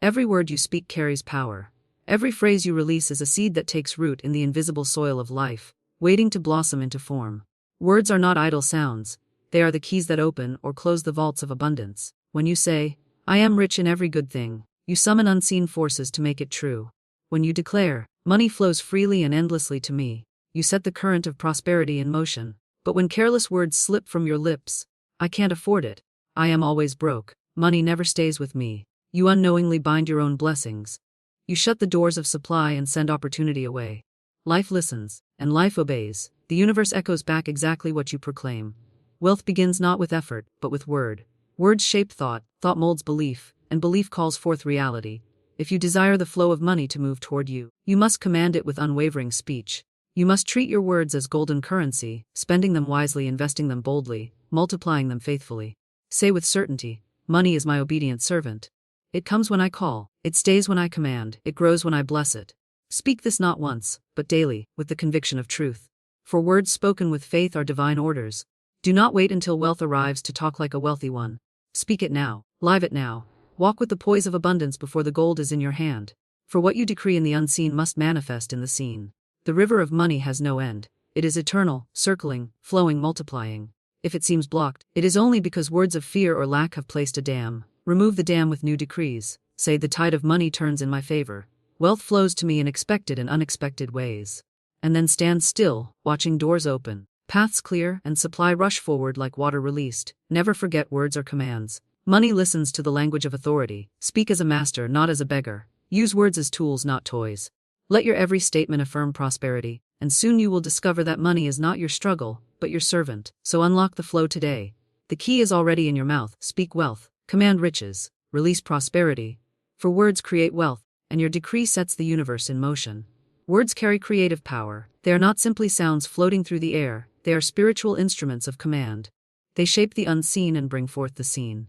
Every word you speak carries power. Every phrase you release is a seed that takes root in the invisible soil of life, waiting to blossom into form. Words are not idle sounds. They are the keys that open or close the vaults of abundance. When you say, "I am rich in every good thing," you summon unseen forces to make it true. When you declare, "Money flows freely and endlessly to me," you set the current of prosperity in motion. But when careless words slip from your lips, "I can't afford it," "I am always broke," "Money never stays with me," you unknowingly bind your own blessings. You shut the doors of supply and send opportunity away. Life listens, and life obeys. The universe echoes back exactly what you proclaim. Wealth begins not with effort, but with word. Words shape thought, thought molds belief, and belief calls forth reality. If you desire the flow of money to move toward you, you must command it with unwavering speech. You must treat your words as golden currency, spending them wisely, investing them boldly, multiplying them faithfully. Say with certainty, "Money is my obedient servant. It comes when I call, it stays when I command, it grows when I bless it." Speak this not once, but daily, with the conviction of truth. For words spoken with faith are divine orders. Do not wait until wealth arrives to talk like a wealthy one. Speak it now, live it now. Walk with the poise of abundance before the gold is in your hand. For what you decree in the unseen must manifest in the seen. The river of money has no end. It is eternal, circling, flowing, multiplying. If it seems blocked, it is only because words of fear or lack have placed a dam. Remove the dam with new decrees. Say, "The tide of money turns in my favor. Wealth flows to me in expected and unexpected ways." And then stand still, watching doors open, paths clear, and supply rush forward like water released. Never forget words are commands. Money listens to the language of authority. Speak as a master, not as a beggar. Use words as tools, not toys. Let your every statement affirm prosperity, and soon you will discover that money is not your struggle, but your servant. So unlock the flow today. The key is already in your mouth. Speak wealth. Command riches, release prosperity. For words create wealth, and your decree sets the universe in motion. Words carry creative power. They are not simply sounds floating through the air, they are spiritual instruments of command. They shape the unseen and bring forth the seen.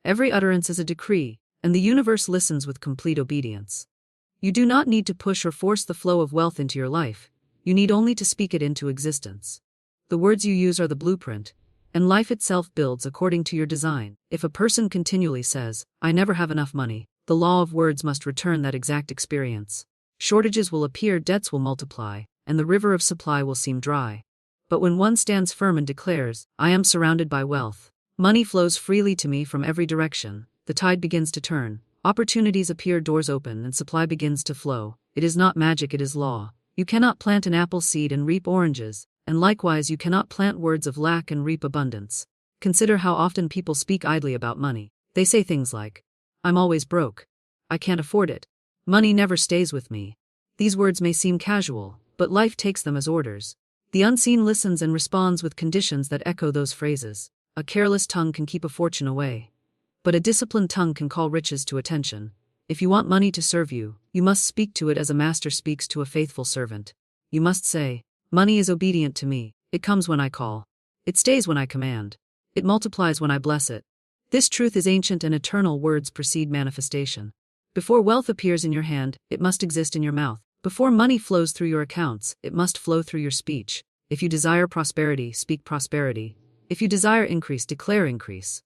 Every utterance is a decree, and the universe listens with complete obedience. You do not need to push or force the flow of wealth into your life. You need only to speak it into existence. The words you use are the blueprint, and life itself builds according to your design. If a person continually says, "I never have enough money," the law of words must return that exact experience. Shortages will appear, debts will multiply, and the river of supply will seem dry. But when one stands firm and declares, "I am surrounded by wealth. Money flows freely to me from every direction," the tide begins to turn. Opportunities appear, doors open, and supply begins to flow. It is not magic, it is law. You cannot plant an apple seed and reap oranges, and likewise you cannot plant words of lack and reap abundance. Consider how often people speak idly about money. They say things like, "I'm always broke. I can't afford it. Money never stays with me." These words may seem casual, but life takes them as orders. The unseen listens and responds with conditions that echo those phrases. A careless tongue can keep a fortune away, but a disciplined tongue can call riches to attention. If you want money to serve you, you must speak to it as a master speaks to a faithful servant. You must say, "Money is obedient to me. It comes when I call. It stays when I command. It multiplies when I bless it." This truth is ancient and eternal. Words precede manifestation. Before wealth appears in your hand, it must exist in your mouth. Before money flows through your accounts, it must flow through your speech. If you desire prosperity, speak prosperity. If you desire increase, declare increase.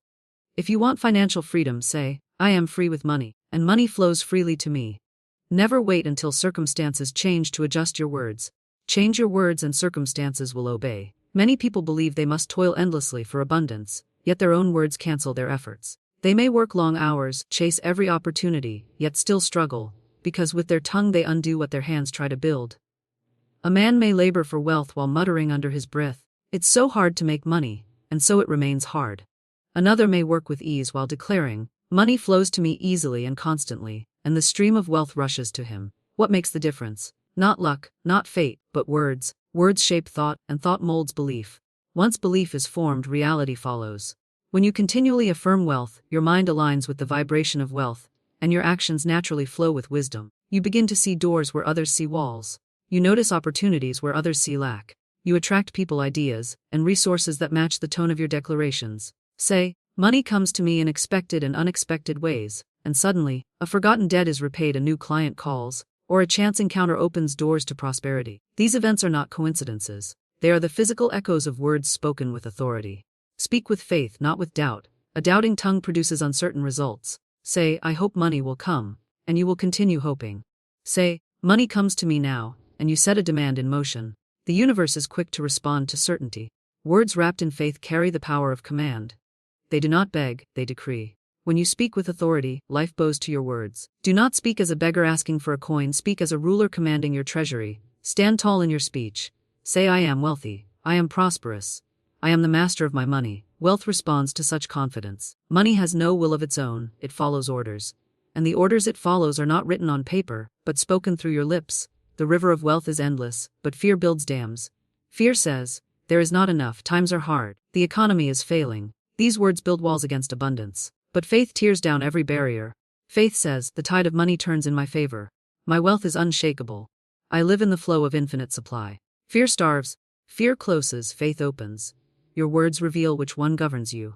If you want financial freedom, say, "I am free with money, and money flows freely to me." Never wait until circumstances change to adjust your words. Change your words and circumstances will obey. Many people believe they must toil endlessly for abundance, yet their own words cancel their efforts. They may work long hours, chase every opportunity, yet still struggle, because with their tongue they undo what their hands try to build. A man may labor for wealth while muttering under his breath, "It's so hard to make money," and so it remains hard. Another may work with ease while declaring, "Money flows to me easily and constantly," and the stream of wealth rushes to him. What makes the difference? Not luck, not fate, but words. Words shape thought, and thought molds belief. Once belief is formed, reality follows. When you continually affirm wealth, your mind aligns with the vibration of wealth, and your actions naturally flow with wisdom. You begin to see doors where others see walls. You notice opportunities where others see lack. You attract people, ideas, and resources that match the tone of your declarations. Say, "Money comes to me in expected and unexpected ways," and suddenly, a forgotten debt is repaid, a new client calls, or a chance encounter opens doors to prosperity. These events are not coincidences. They are the physical echoes of words spoken with authority. Speak with faith, not with doubt. A doubting tongue produces uncertain results. Say, "I hope money will come," and you will continue hoping. Say, money comes to me now, and you set a demand in motion. The universe is quick to respond to certainty. Words wrapped in faith carry the power of command. They do not beg, they decree. When you speak with authority, life bows to your words. Do not speak as a beggar asking for a coin, speak as a ruler commanding your treasury. Stand tall in your speech. Say, I am wealthy, I am prosperous, I am the master of my money. Wealth responds to such confidence. Money has no will of its own, it follows orders. And the orders it follows are not written on paper, but spoken through your lips. The river of wealth is endless, but fear builds dams. Fear says, there is not enough, times are hard, the economy is failing. These words build walls against abundance. But faith tears down every barrier. Faith says, the tide of money turns in my favor. My wealth is unshakable. I live in the flow of infinite supply. Fear starves. Fear closes, faith opens. Your words reveal which one governs you.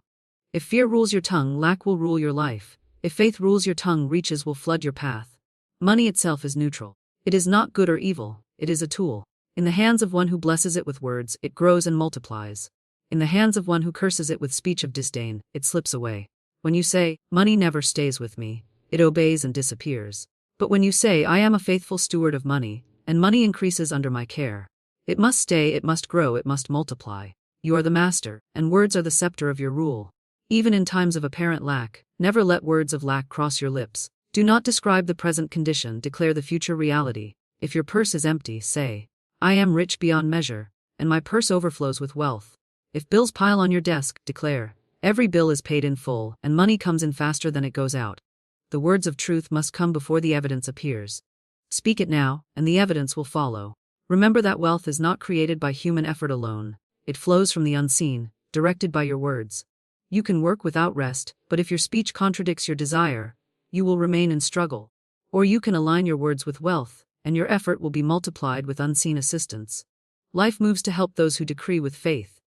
If fear rules your tongue, lack will rule your life. If faith rules your tongue, riches will flood your path. Money itself is neutral. It is not good or evil, it is a tool. In the hands of one who blesses it with words, it grows and multiplies. In the hands of one who curses it with speech of disdain, it slips away. When you say, money never stays with me, it obeys and disappears. But when you say, I am a faithful steward of money, and money increases under my care, it must stay, it must grow, it must multiply. You are the master, and words are the scepter of your rule. Even in times of apparent lack, never let words of lack cross your lips. Do not describe the present condition, declare the future reality. If your purse is empty, say, I am rich beyond measure, and my purse overflows with wealth. If bills pile on your desk, declare, every bill is paid in full, and money comes in faster than it goes out. The words of truth must come before the evidence appears. Speak it now, and the evidence will follow. Remember that wealth is not created by human effort alone. It flows from the unseen, directed by your words. You can work without rest, but if your speech contradicts your desire, you will remain in struggle. Or you can align your words with wealth, and your effort will be multiplied with unseen assistance. Life moves to help those who decree with faith.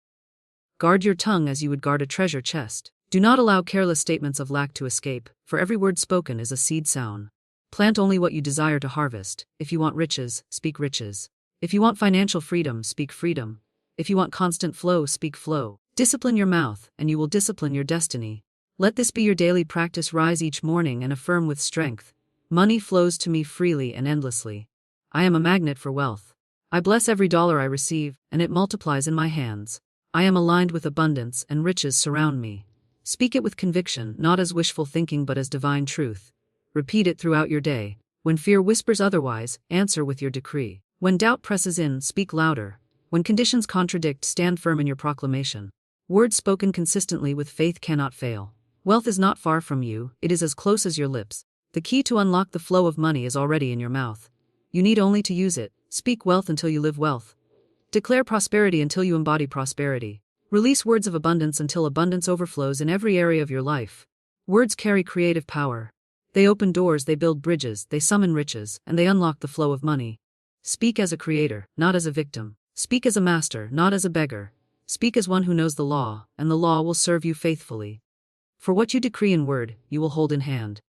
Guard your tongue as you would guard a treasure chest. Do not allow careless statements of lack to escape, for every word spoken is a seed sown. Plant only what you desire to harvest. If you want riches, speak riches. If you want financial freedom, speak freedom. If you want constant flow, speak flow. Discipline your mouth, and you will discipline your destiny. Let this be your daily practice. Rise each morning and affirm with strength. Money flows to me freely and endlessly. I am a magnet for wealth. I bless every dollar I receive, and it multiplies in my hands. I am aligned with abundance, and riches surround me. Speak it with conviction, not as wishful thinking but as divine truth. Repeat it throughout your day. When fear whispers otherwise, answer with your decree. When doubt presses in, speak louder. When conditions contradict, stand firm in your proclamation. Words spoken consistently with faith cannot fail. Wealth is not far from you, it is as close as your lips. The key to unlock the flow of money is already in your mouth. You need only to use it. Speak wealth until you live wealth. Declare prosperity until you embody prosperity. Release words of abundance until abundance overflows in every area of your life. Words carry creative power. They open doors, they build bridges, they summon riches, and they unlock the flow of money. Speak as a creator, not as a victim. Speak as a master, not as a beggar. Speak as one who knows the law, and the law will serve you faithfully. For what you decree in word, you will hold in hand.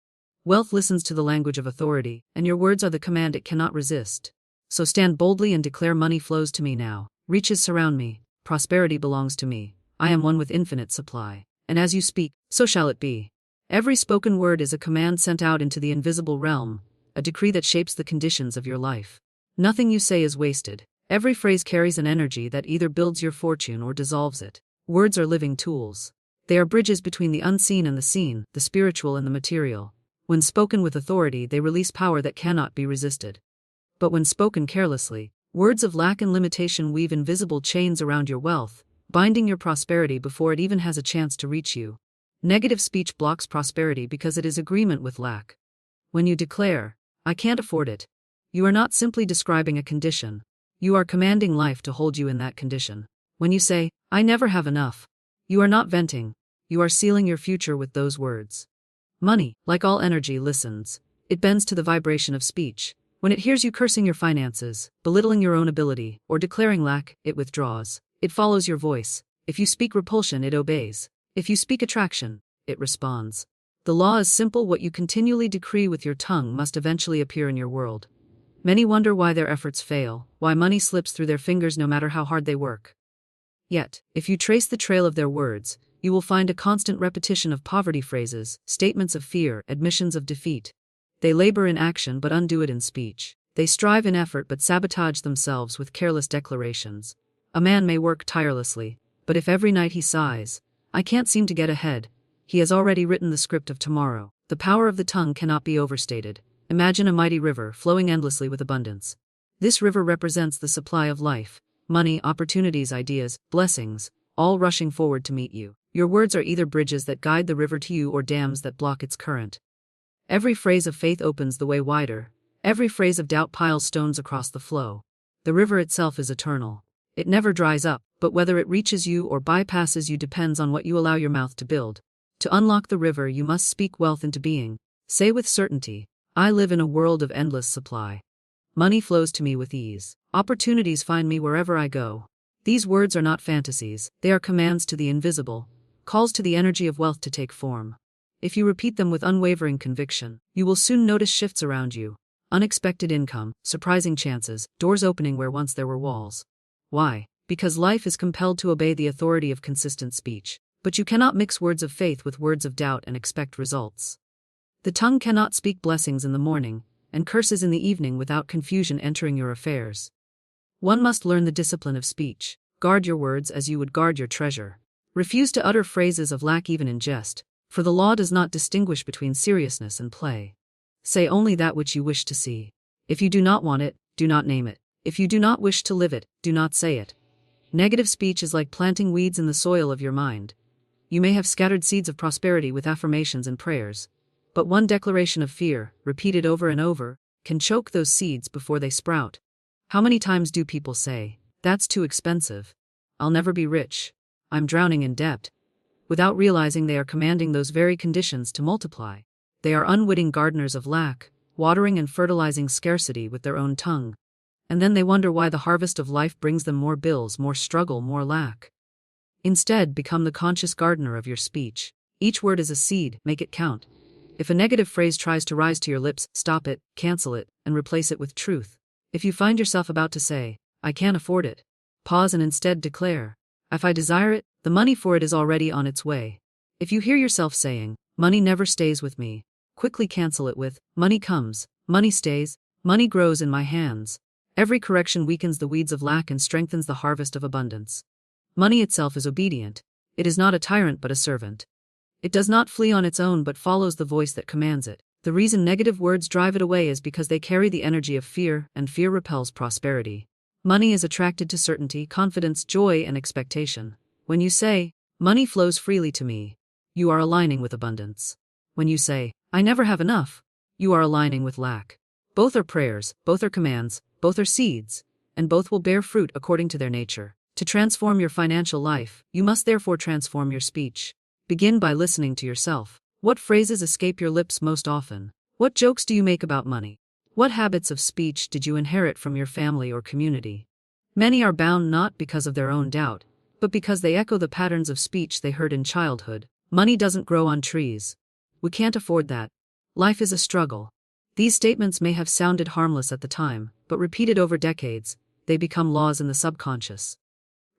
Wealth listens to the language of authority, and your words are the command it cannot resist. So stand boldly and declare, money flows to me now. Riches surround me. Prosperity belongs to me. I am one with infinite supply. And as you speak, so shall it be. Every spoken word is a command sent out into the invisible realm, a decree that shapes the conditions of your life. Nothing you say is wasted. Every phrase carries an energy that either builds your fortune or dissolves it. Words are living tools. They are bridges between the unseen and the seen, the spiritual and the material. When spoken with authority, they release power that cannot be resisted. But when spoken carelessly, words of lack and limitation weave invisible chains around your wealth, binding your prosperity before it even has a chance to reach you. Negative speech blocks prosperity because it is agreement with lack. When you declare, I can't afford it, you are not simply describing a condition. You are commanding life to hold you in that condition. When you say, I never have enough, you are not venting. You are sealing your future with those words. Money, like all energy, listens. It bends to the vibration of speech. When it hears you cursing your finances, belittling your own ability, or declaring lack, it withdraws. It follows your voice. If you speak repulsion, it obeys. If you speak attraction, it responds. The law is simple: what you continually decree with your tongue must eventually appear in your world. Many wonder why their efforts fail, why money slips through their fingers no matter how hard they work. Yet, if you trace the trail of their words, you will find a constant repetition of poverty phrases, statements of fear, admissions of defeat. They labor in action but undo it in speech. They strive in effort but sabotage themselves with careless declarations. A man may work tirelessly, but if every night he sighs, "I can't seem to get ahead," he has already written the script of tomorrow. The power of the tongue cannot be overstated. Imagine a mighty river flowing endlessly with abundance. This river represents the supply of life, money, opportunities, ideas, blessings, all rushing forward to meet you. Your words are either bridges that guide the river to you or dams that block its current. Every phrase of faith opens the way wider. Every phrase of doubt piles stones across the flow. The river itself is eternal. It never dries up, but whether it reaches you or bypasses you depends on what you allow your mouth to build. To unlock the river, you must speak wealth into being. Say with certainty, "I live in a world of endless supply. Money flows to me with ease. Opportunities find me wherever I go." These words are not fantasies, they are commands to the invisible, calls to the energy of wealth to take form. If you repeat them with unwavering conviction, you will soon notice shifts around you. Unexpected income, surprising chances, doors opening where once there were walls. Why? Because life is compelled to obey the authority of consistent speech. But you cannot mix words of faith with words of doubt and expect results. The tongue cannot speak blessings in the morning and curses in the evening without confusion entering your affairs. One must learn the discipline of speech. Guard your words as you would guard your treasure. Refuse to utter phrases of lack even in jest, for the law does not distinguish between seriousness and play. Say only that which you wish to see. If you do not want it, do not name it. If you do not wish to live it, do not say it. Negative speech is like planting weeds in the soil of your mind. You may have scattered seeds of prosperity with affirmations and prayers, but one declaration of fear, repeated over and over, can choke those seeds before they sprout. How many times do people say, "That's too expensive. I'll never be rich. I'm drowning in debt," without realizing they are commanding those very conditions to multiply. They are unwitting gardeners of lack, watering and fertilizing scarcity with their own tongue. And then they wonder why the harvest of life brings them more bills, more struggle, more lack. Instead, become the conscious gardener of your speech. Each word is a seed, make it count. If a negative phrase tries to rise to your lips, stop it, cancel it, and replace it with truth. If you find yourself about to say, "I can't afford it," pause and instead declare, "If I desire it, the money for it is already on its way." If you hear yourself saying, "Money never stays with me," quickly cancel it with, "Money comes, money stays, money grows in my hands." Every correction weakens the weeds of lack and strengthens the harvest of abundance. Money itself is obedient. It is not a tyrant but a servant. It does not flee on its own but follows the voice that commands it. The reason negative words drive it away is because they carry the energy of fear, and fear repels prosperity. Money is attracted to certainty, confidence, joy, and expectation. When you say, "Money flows freely to me," you are aligning with abundance. When you say, "I never have enough," you are aligning with lack. Both are prayers, both are commands, both are seeds, and both will bear fruit according to their nature. To transform your financial life, you must therefore transform your speech. Begin by listening to yourself. What phrases escape your lips most often? What jokes do you make about money? What habits of speech did you inherit from your family or community? Many are bound not because of their own doubt, but because they echo the patterns of speech they heard in childhood. Money doesn't grow on trees. We can't afford that. Life is a struggle. These statements may have sounded harmless at the time, but repeated over decades, they become laws in the subconscious.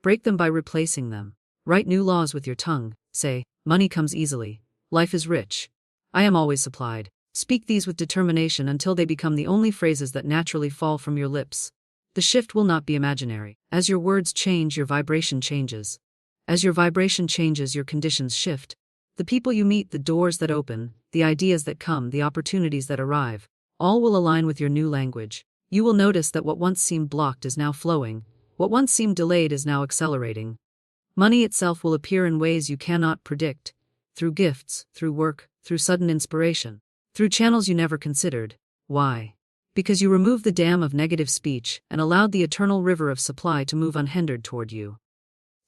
Break them by replacing them. Write new laws with your tongue. Say, "Money comes easily. Life is rich. I am always supplied." Speak these with determination until they become the only phrases that naturally fall from your lips. The shift will not be imaginary. As your words change, your vibration changes. As your vibration changes, your conditions shift. The people you meet, the doors that open, the ideas that come, the opportunities that arrive, all will align with your new language. You will notice that what once seemed blocked is now flowing. What once seemed delayed is now accelerating. Money itself will appear in ways you cannot predict. Through gifts, through work, through sudden inspiration, through channels you never considered. Why? Because you removed the dam of negative speech and allowed the eternal river of supply to move unhindered toward you.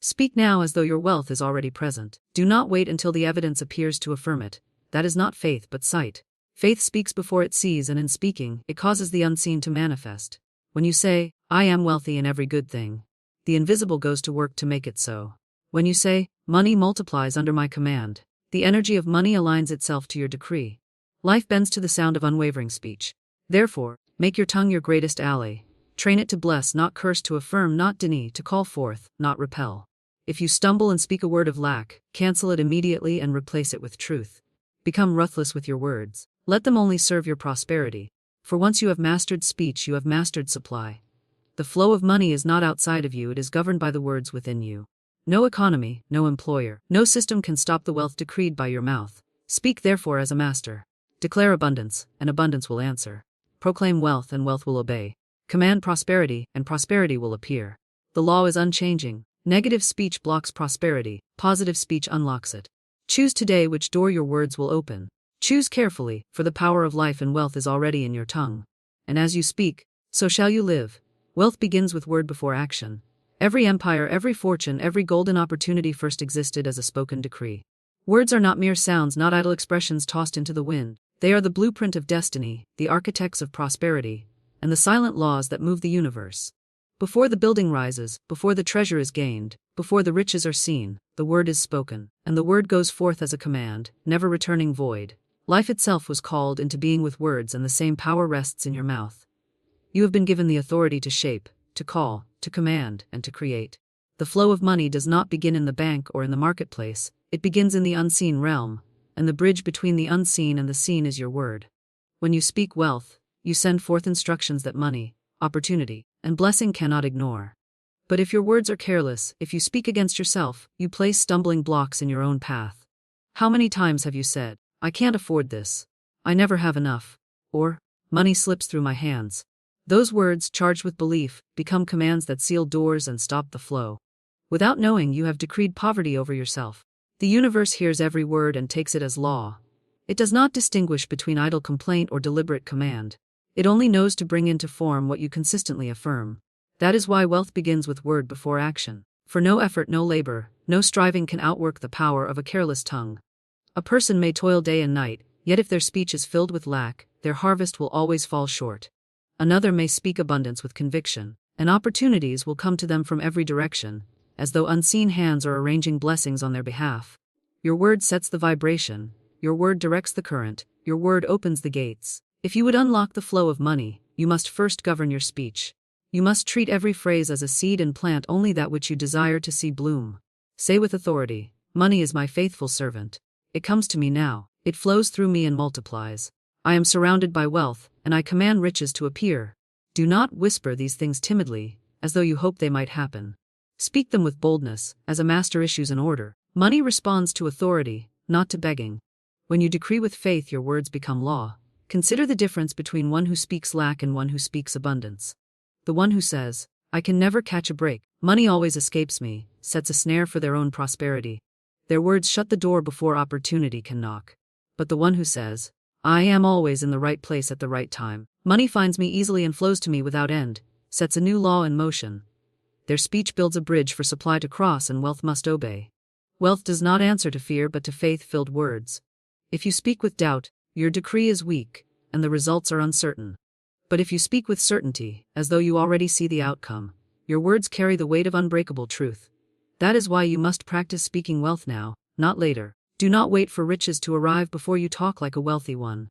Speak now as though your wealth is already present. Do not wait until the evidence appears to affirm it. That is not faith but sight. Faith speaks before it sees, and in speaking, it causes the unseen to manifest. When you say, "I am wealthy in every good thing," the invisible goes to work to make it so. When you say, "Money multiplies under my command," the energy of money aligns itself to your decree. Life bends to the sound of unwavering speech. Therefore, make your tongue your greatest ally. Train it to bless, not curse, to affirm, not deny, to call forth, not repel. If you stumble and speak a word of lack, cancel it immediately and replace it with truth. Become ruthless with your words. Let them only serve your prosperity. For once you have mastered speech, you have mastered supply. The flow of money is not outside of you, it is governed by the words within you. No economy, no employer, no system can stop the wealth decreed by your mouth. Speak therefore as a master. Declare abundance, and abundance will answer. Proclaim wealth, and wealth will obey. Command prosperity, and prosperity will appear. The law is unchanging. Negative speech blocks prosperity, positive speech unlocks it. Choose today which door your words will open. Choose carefully, for the power of life and wealth is already in your tongue. And as you speak, so shall you live. Wealth begins with word before action. Every empire, every fortune, every golden opportunity first existed as a spoken decree. Words are not mere sounds, not idle expressions tossed into the wind. They are the blueprint of destiny, the architects of prosperity, and the silent laws that move the universe. Before the building rises, before the treasure is gained, before the riches are seen, the word is spoken, and the word goes forth as a command, never returning void. Life itself was called into being with words, and the same power rests in your mouth. You have been given the authority to shape, to call, to command, and to create. The flow of money does not begin in the bank or in the marketplace, it begins in the unseen realm, and the bridge between the unseen and the seen is your word. When you speak wealth, you send forth instructions that money, opportunity, and blessing cannot ignore. But if your words are careless, if you speak against yourself, you place stumbling blocks in your own path. How many times have you said, "I can't afford this. I never have enough," or, "Money slips through my hands"? Those words, charged with belief, become commands that seal doors and stop the flow. Without knowing, you have decreed poverty over yourself. The universe hears every word and takes it as law. It does not distinguish between idle complaint or deliberate command. It only knows to bring into form what you consistently affirm. That is why wealth begins with word before action. For no effort, no labor, no striving can outwork the power of a careless tongue. A person may toil day and night, yet if their speech is filled with lack, their harvest will always fall short. Another may speak abundance with conviction, and opportunities will come to them from every direction, as though unseen hands are arranging blessings on their behalf. Your word sets the vibration, your word directs the current, your word opens the gates. If you would unlock the flow of money, you must first govern your speech. You must treat every phrase as a seed and plant only that which you desire to see bloom. Say with authority, "Money is my faithful servant. It comes to me now, it flows through me and multiplies. I am surrounded by wealth, and I command riches to appear." Do not whisper these things timidly, as though you hope they might happen. Speak them with boldness, as a master issues an order. Money responds to authority, not to begging. When you decree with faith, your words become law. Consider the difference between one who speaks lack and one who speaks abundance. The one who says, "I can never catch a break, money always escapes me," sets a snare for their own prosperity. Their words shut the door before opportunity can knock. But the one who says, "I am always in the right place at the right time, money finds me easily and flows to me without end," sets a new law in motion. Their speech builds a bridge for supply to cross, and wealth must obey. Wealth does not answer to fear but to faith-filled words. If you speak with doubt, your decree is weak, and the results are uncertain. But if you speak with certainty, as though you already see the outcome, your words carry the weight of unbreakable truth. That is why you must practice speaking wealth now, not later. Do not wait for riches to arrive before you talk like a wealthy one.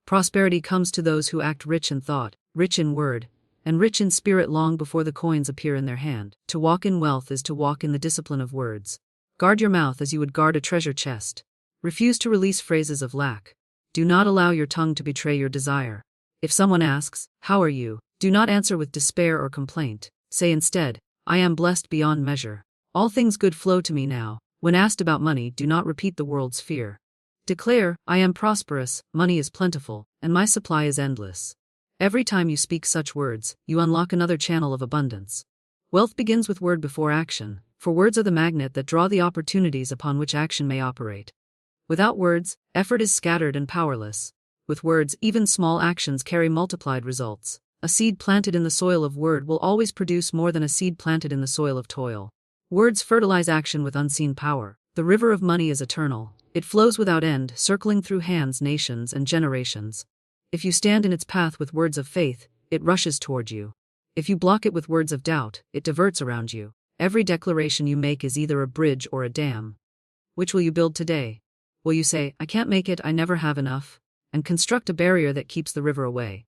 Prosperity comes to those who act rich in thought, rich in word, and rich in spirit long before the coins appear in their hand. To walk in wealth is to walk in the discipline of words. Guard your mouth as you would guard a treasure chest. Refuse to release phrases of lack. Do not allow your tongue to betray your desire. If someone asks, "How are you?" do not answer with despair or complaint. Say instead, "I am blessed beyond measure. All things good flow to me now." When asked about money, do not repeat the world's fear. Declare, "I am prosperous, money is plentiful, and my supply is endless." Every time you speak such words, you unlock another channel of abundance. Wealth begins with word before action, for words are the magnet that draw the opportunities upon which action may operate. Without words, effort is scattered and powerless. With words, even small actions carry multiplied results. A seed planted in the soil of word will always produce more than a seed planted in the soil of toil. Words fertilize action with unseen power. The river of money is eternal. It flows without end, circling through hands, nations, and generations. If you stand in its path with words of faith, it rushes toward you. If you block it with words of doubt, it diverts around you. Every declaration you make is either a bridge or a dam. Which will you build today? Will you say, "I can't make it, I never have enough," and construct a barrier that keeps the river away?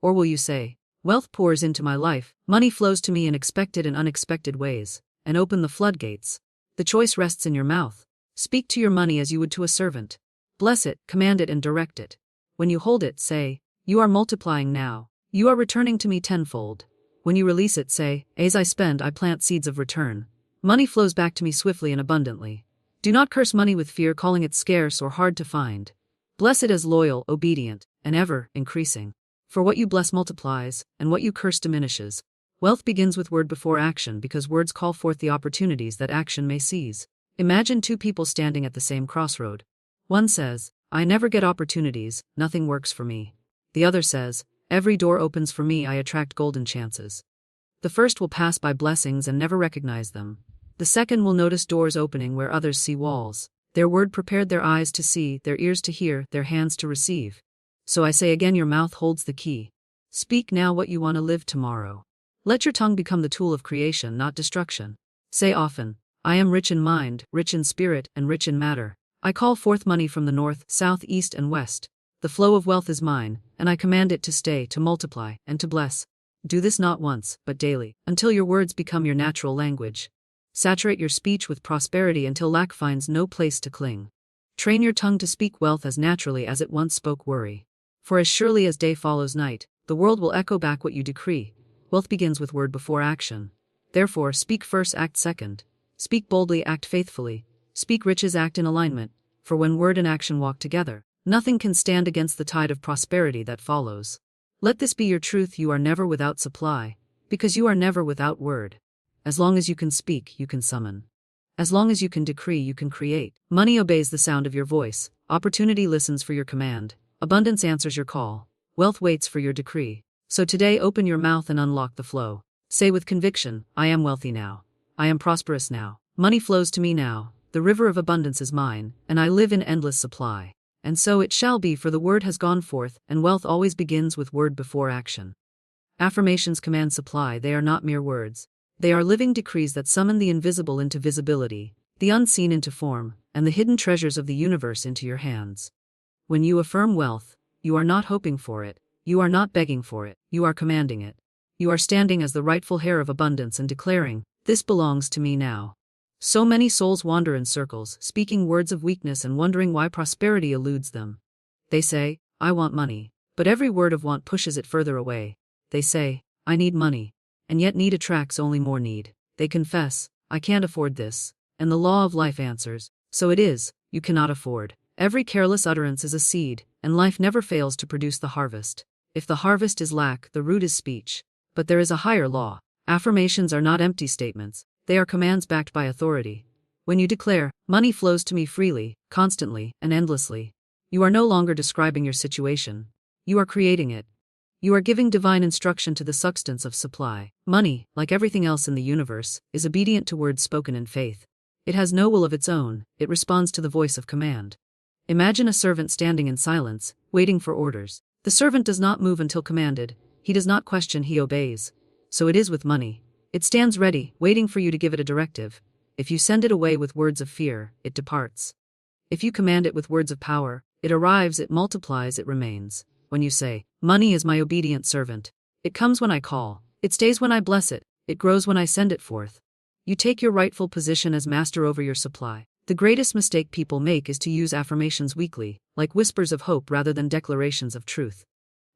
Or will you say, "Wealth pours into my life, money flows to me in expected and unexpected ways," and open the floodgates? The choice rests in your mouth. Speak to your money as you would to a servant. Bless it, command it, and direct it. When you hold it, say, "You are multiplying now. You are returning to me tenfold." When you release it, say, "As I spend, I plant seeds of return. Money flows back to me swiftly and abundantly." Do not curse money with fear, calling it scarce or hard to find. Bless it as loyal, obedient, and ever increasing. For what you bless multiplies, and what you curse diminishes. Wealth begins with word before action because words call forth the opportunities that action may seize. Imagine two people standing at the same crossroad. One says, "I never get opportunities, nothing works for me." The other says, "Every door opens for me, I attract golden chances." The first will pass by blessings and never recognize them. The second will notice doors opening where others see walls. Their word prepared their eyes to see, their ears to hear, their hands to receive. So I say again, your mouth holds the key. Speak now what you want to live tomorrow. Let your tongue become the tool of creation, not destruction. Say often, "I am rich in mind, rich in spirit, and rich in matter. I call forth money from the north, south, east, and west. The flow of wealth is mine, and I command it to stay, to multiply, and to bless." Do this not once, but daily, until your words become your natural language. Saturate your speech with prosperity until lack finds no place to cling. Train your tongue to speak wealth as naturally as it once spoke worry. For as surely as day follows night, the world will echo back what you decree. Wealth begins with word before action. Therefore, speak first, act second. Speak boldly, act faithfully. Speak riches, act in alignment. For when word and action walk together, nothing can stand against the tide of prosperity that follows. Let this be your truth: you are never without supply, because you are never without word. As long as you can speak, you can summon. As long as you can decree, you can create. Money obeys the sound of your voice. Opportunity listens for your command. Abundance answers your call. Wealth waits for your decree. So today, open your mouth and unlock the flow. Say with conviction, "I am wealthy now. I am prosperous now. Money flows to me now. The river of abundance is mine, and I live in endless supply." And so it shall be, for the word has gone forth, and wealth always begins with word before action. Affirmations command supply. They are not mere words. They are living decrees that summon the invisible into visibility, the unseen into form, and the hidden treasures of the universe into your hands. When you affirm wealth, you are not hoping for it, you are not begging for it, you are commanding it. You are standing as the rightful heir of abundance and declaring, "This belongs to me now." So many souls wander in circles, speaking words of weakness and wondering why prosperity eludes them. They say, "I want money," but every word of want pushes it further away. They say, "I need money," and yet need attracts only more need. They confess, "I can't afford this," and the law of life answers, "So it is, you cannot afford." Every careless utterance is a seed, and life never fails to produce the harvest. If the harvest is lack, the root is speech. But there is a higher law. Affirmations are not empty statements, they are commands backed by authority. When you declare, "Money flows to me freely, constantly, and endlessly," you are no longer describing your situation. You are creating it. You are giving divine instruction to the substance of supply. Money, like everything else in the universe, is obedient to words spoken in faith. It has no will of its own, it responds to the voice of command. Imagine a servant standing in silence, waiting for orders. The servant does not move until commanded, he does not question, he obeys. So it is with money. It stands ready, waiting for you to give it a directive. If you send it away with words of fear, it departs. If you command it with words of power, it arrives, it multiplies, it remains. When you say, "Money is my obedient servant. It comes when I call, it stays when I bless it, it grows when I send it forth," you take your rightful position as master over your supply. The greatest mistake people make is to use affirmations weakly, like whispers of hope rather than declarations of truth.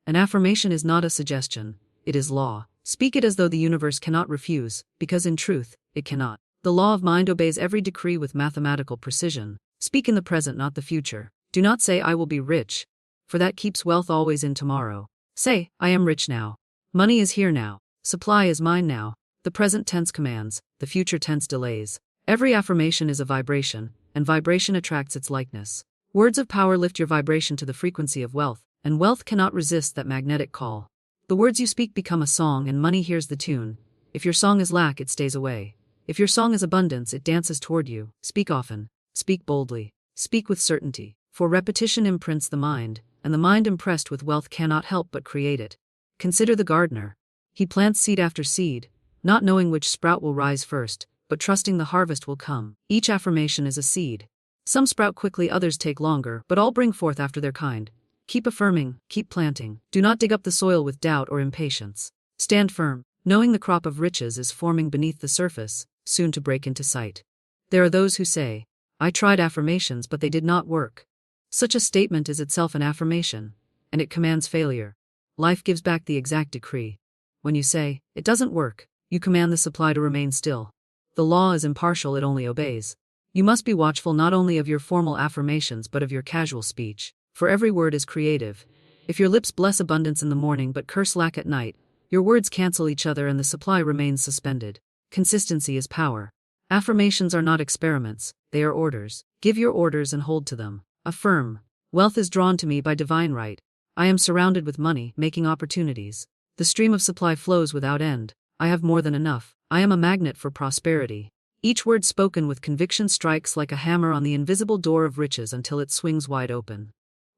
An affirmation is not a suggestion, it is law. Speak it as though the universe cannot refuse, because in truth, it cannot. The law of mind obeys every decree with mathematical precision. Speak in the present, not the future. Do not say, "I will be rich," for that keeps wealth always in tomorrow. Say, "I am rich now. Money is here now. Supply is mine now." The present tense commands, the future tense delays. Every affirmation is a vibration, and vibration attracts its likeness. Words of power lift your vibration to the frequency of wealth, and wealth cannot resist that magnetic call. The words you speak become a song, and money hears the tune. If your song is lack, it stays away. If your song is abundance, it dances toward you. Speak often. Speak boldly. Speak with certainty. For repetition imprints the mind, and the mind impressed with wealth cannot help but create it. Consider the gardener. He plants seed after seed, not knowing which sprout will rise first, but trusting the harvest will come. Each affirmation is a seed. Some sprout quickly, others take longer, but all bring forth after their kind. Keep affirming, keep planting. Do not dig up the soil with doubt or impatience. Stand firm, knowing the crop of riches is forming beneath the surface, soon to break into sight. There are those who say, "I tried affirmations but they did not work." Such a statement is itself an affirmation. and it commands failure. Life gives back the exact decree. When you say, "It doesn't work," you command the supply to remain still. The law is impartial, it only obeys. You must be watchful not only of your formal affirmations but of your casual speech, for every word is creative. If your lips bless abundance in the morning but curse lack at night, your words cancel each other and the supply remains suspended. Consistency is power. Affirmations are not experiments, they are orders. Give your orders and hold to them. Affirm. Wealth is drawn to me by divine right. I am surrounded with money, making opportunities. The stream of supply flows without end. I have more than enough. I am a magnet for prosperity. Each word spoken with conviction strikes like a hammer on the invisible door of riches until it swings wide open.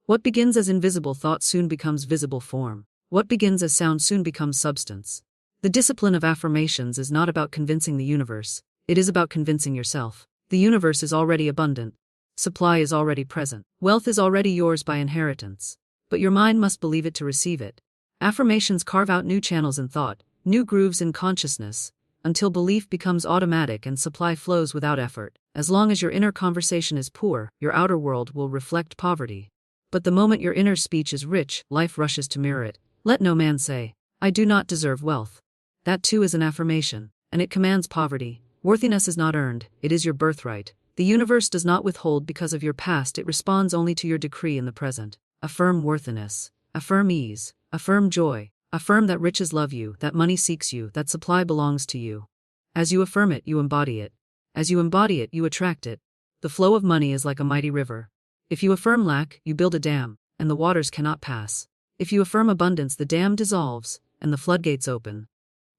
What begins as invisible thought soon becomes visible form. What begins as sound soon becomes substance. The discipline of affirmations is not about convincing the universe, it is about convincing yourself. The universe is already abundant. Supply is already present. Wealth is already yours by inheritance. But your mind must believe it to receive it. Affirmations carve out new channels in thought, new grooves in consciousness, until belief becomes automatic and supply flows without effort. As long as your inner conversation is poor, your outer world will reflect poverty. But the moment your inner speech is rich, life rushes to mirror it. Let no man say, "I do not deserve wealth." That too is an affirmation, and it commands poverty. Worthiness is not earned, it is your birthright. The universe does not withhold because of your past, it responds only to your decree in the present. Affirm worthiness. Affirm ease. Affirm joy. Affirm that riches love you, that money seeks you, that supply belongs to you. As you affirm it, you embody it. As you embody it, you attract it. The flow of money is like a mighty river. If you affirm lack, you build a dam, and the waters cannot pass. If you affirm abundance, the dam dissolves, and the floodgates open.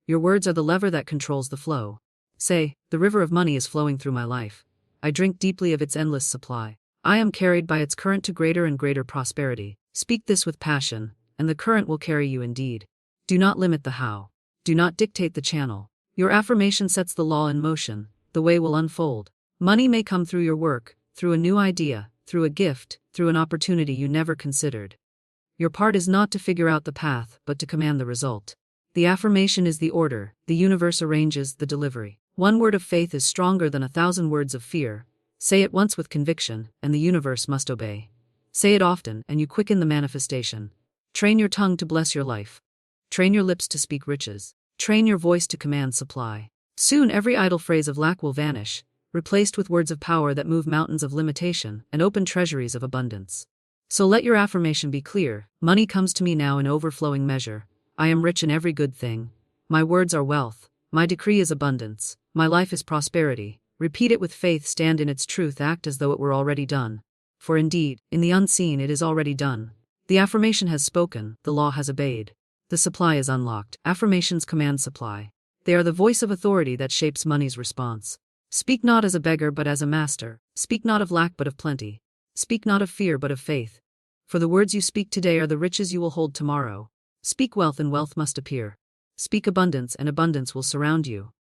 Your words are the lever that controls the flow. Say, "The river of money is flowing through my life. I drink deeply of its endless supply. I am carried by its current to greater and greater prosperity." Speak this with passion, and the current will carry you indeed. Do not limit the how. Do not dictate the channel. Your affirmation sets the law in motion. The way will unfold. Money may come through your work, through a new idea, through a gift, through an opportunity you never considered. Your part is not to figure out the path, but to command the result. The affirmation is the order, the universe arranges the delivery. One word of faith is stronger than 1,000 words of fear. Say it once with conviction, and the universe must obey. Say it often, and you quicken the manifestation. Train your tongue to bless your life. Train your lips to speak riches. Train your voice to command supply. Soon every idle phrase of lack will vanish, replaced with words of power that move mountains of limitation and open treasuries of abundance. So let your affirmation be clear. Money comes to me now in overflowing measure. I am rich in every good thing. My words are wealth. My decree is abundance. My life is prosperity. Repeat it with faith, stand in its truth, act as though it were already done. For indeed, in the unseen it is already done. The affirmation has spoken, the law has obeyed. The supply is unlocked. Affirmations command supply. They are the voice of authority that shapes money's response. Speak not as a beggar but as a master. Speak not of lack but of plenty. Speak not of fear but of faith. For the words you speak today are the riches you will hold tomorrow. Speak wealth and wealth must appear. Speak abundance and abundance will surround you.